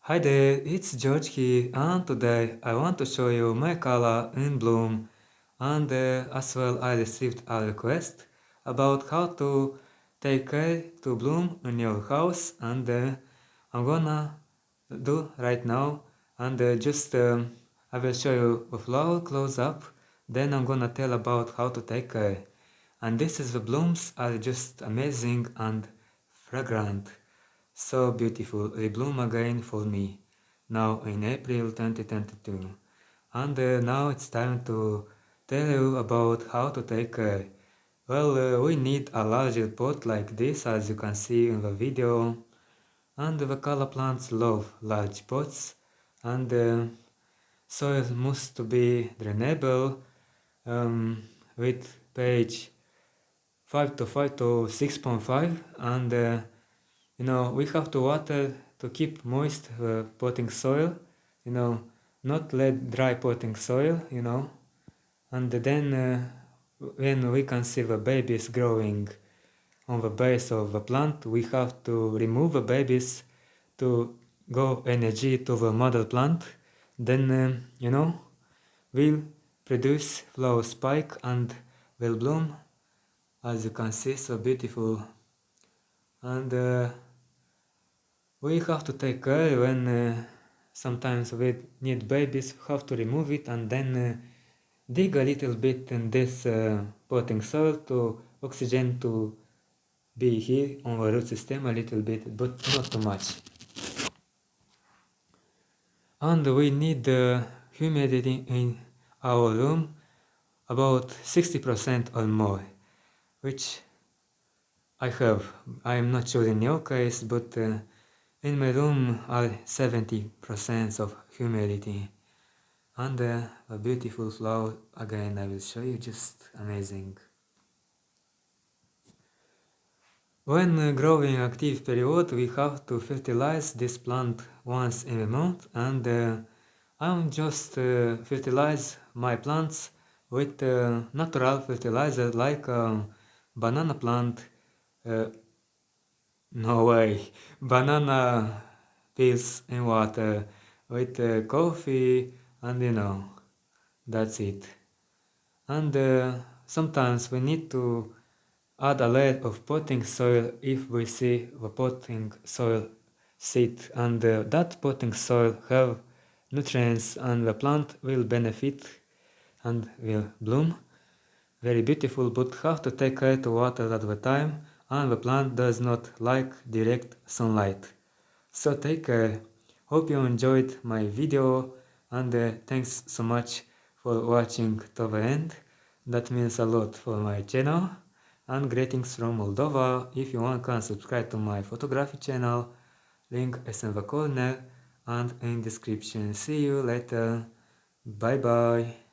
Hi there, it's George here, and today I want to show you my Cala in bloom, and as well I received a request about how to take care to bloom in your house, and I'm gonna do right now, and just I will show you a flower close up, then I'm gonna tell about how to take care. And this is the blooms are just amazing and fragrant. So beautiful, rebloom again for me, now in April 2022. And now it's time to tell you about how to take care. Well, we need a larger pot like this, as you can see in the video. And the Calla plants love large pots, and soil must be drainable with pH 5 to 6.5, and we have to water to keep moist potting soil, not let dry potting soil, and then when we can see the babies growing on the base of the plant, we have to remove the babies to go energy to the mother plant. Then, will produce flower spike and will bloom, as you can see, so beautiful. And we have to take care when sometimes we need babies, we have to remove it and then dig a little bit in this potting soil to oxygen to be here on the root system a little bit, but not too much. And we need humidity in our room about 60% or more, which I have. I am not sure in your case, but in my room are 70% of humidity. And a beautiful flower, again I will show you, just amazing. When growing active period, we have to fertilize this plant once in a month, and I'm just fertilize my plants with natural fertilizer like banana plant. No way, banana peels in water with coffee, and that's it. And sometimes we need to add a layer of potting soil if we see the potting soil sit, and that potting soil have nutrients and the plant will benefit and will bloom. Very beautiful, but have to take care to water at the time, and the plant does not like direct sunlight. So take care. Hope you enjoyed my video, and thanks so much for watching to the end. That means a lot for my channel. And greetings from Moldova. If you want, can subscribe to my photography channel. Link is in the corner and in description. See you later. Bye bye.